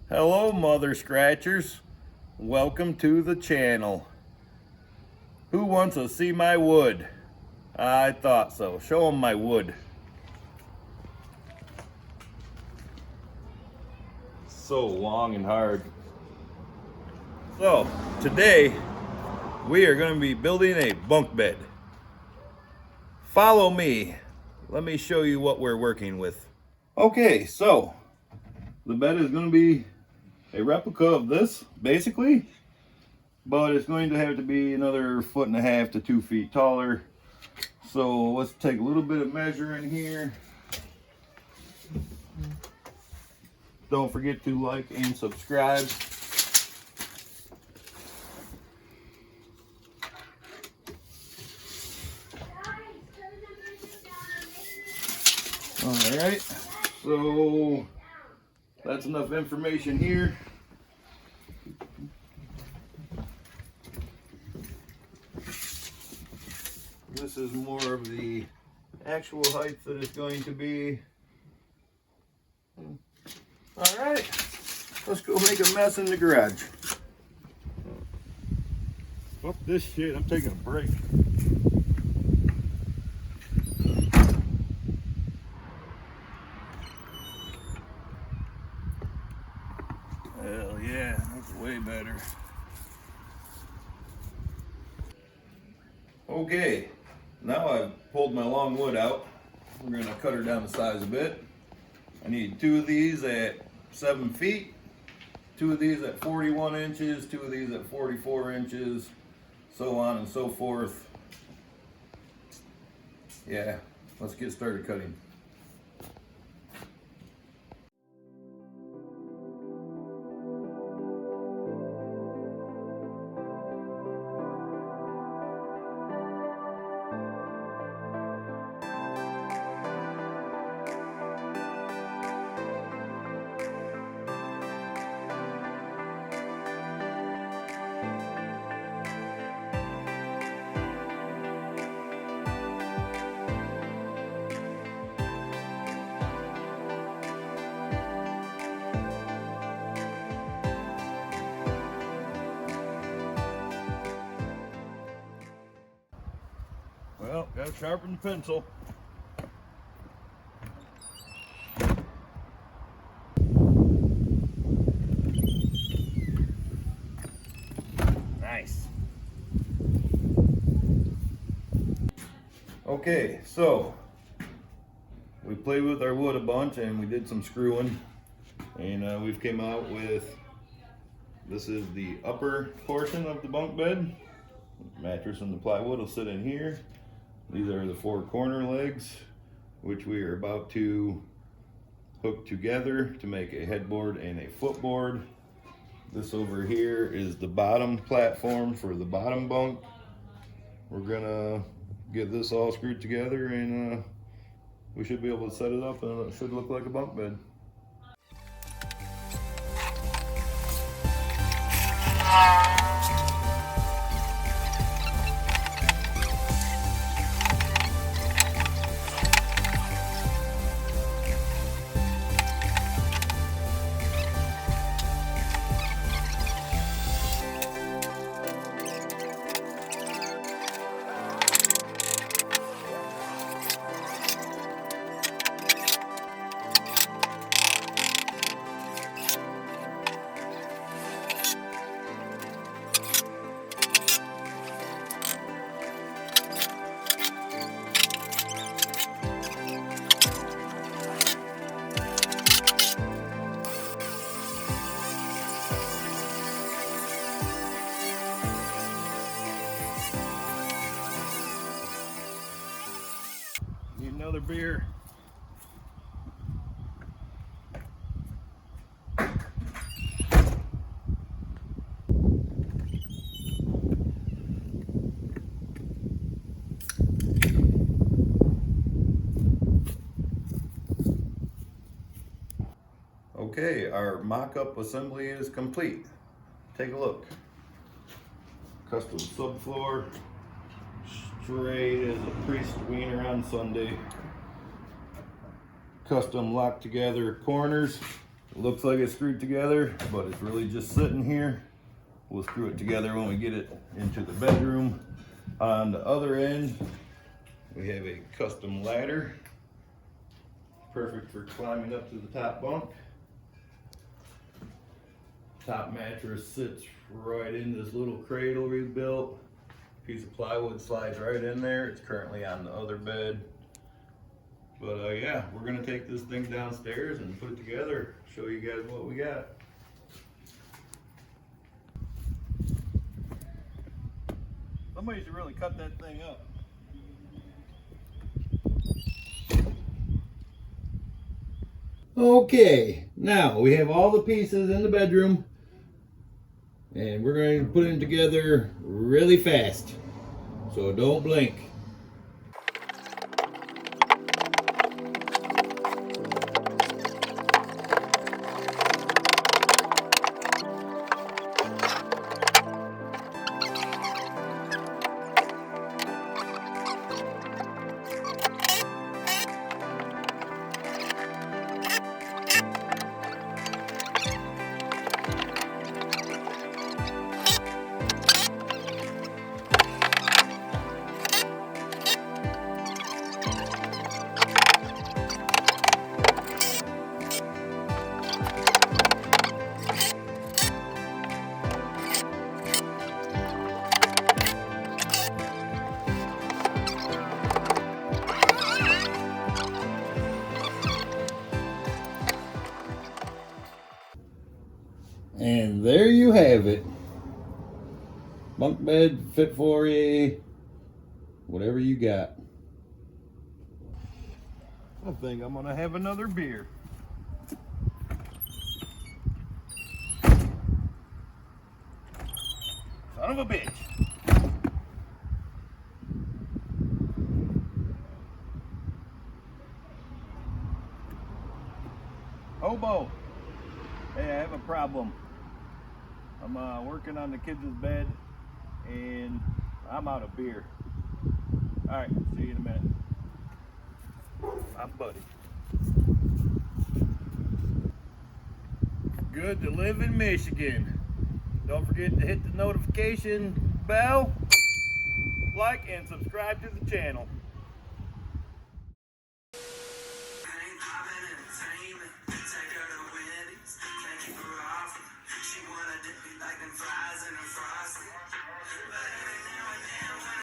Hello, Mother Scratchers. Welcome to the channel. Who wants to see my wood? I thought so. Show them my wood. So long and hard. So, today we are going to be building a bunk bed. Follow me. Let me show you what we're working with. Okay, so the bed is going to be a replica of this, basically, but it's going to have to be another 1.5 to 2 feet taller. So let's take a little bit of measuring here. Don't forget to like and subscribe. All right, so that's enough information here. This is more of the actual height that it's going to be. All right, let's go make a mess in the garage. Fuck this shit, I'm taking a break. Hell yeah, that's way better. Okay, now I've pulled my long wood out. We're gonna cut her down the size a bit. I need 2 of these at 7 feet, 2 of these at 41 inches, 2 of these at 44 inches, so on and so forth. Yeah, let's get started cutting. Well, gotta sharpen the pencil. Nice. Okay, so we played with our wood a bunch and we did some screwing, and we've came out with, this is the upper portion of the bunk bed. Mattress and the plywood will sit in here. These are the 4 corner legs, which we are about to hook together to make a headboard and a footboard. This over here is the bottom platform for the bottom bunk. We're gonna get this all screwed together, and we should be able to set it up, and it should look like a bunk bed. Need another beer. Okay, our mock-up assembly is complete. Take a look. Custom subfloor, straight as a priest wiener on Sunday. Custom locked together corners It looks like it's screwed together, but it's really just sitting here. We'll screw it together when we get it into the bedroom. On the other end, we have a custom ladder. Perfect for climbing up to the top bunk. Top mattress sits right in this little cradle we built. Piece of plywood slides right in there. It's currently on the other bed. But yeah, we're gonna take this thing downstairs and put it together, show you guys what we got. Somebody should really cut that thing up. Okay, now we have all the pieces in the bedroom and we're going to put them together really fast. So don't blink. And there you have it. Bunk bed fit for you, whatever you got. I think I'm gonna have another beer. Son of a bitch. Hobo. Hey, I have a problem. I'm working on the kids' bed and I'm out of beer. All right, see you in a minute. My buddy. Good to live in Michigan. Don't forget to hit the notification bell, like, and subscribe to the channel.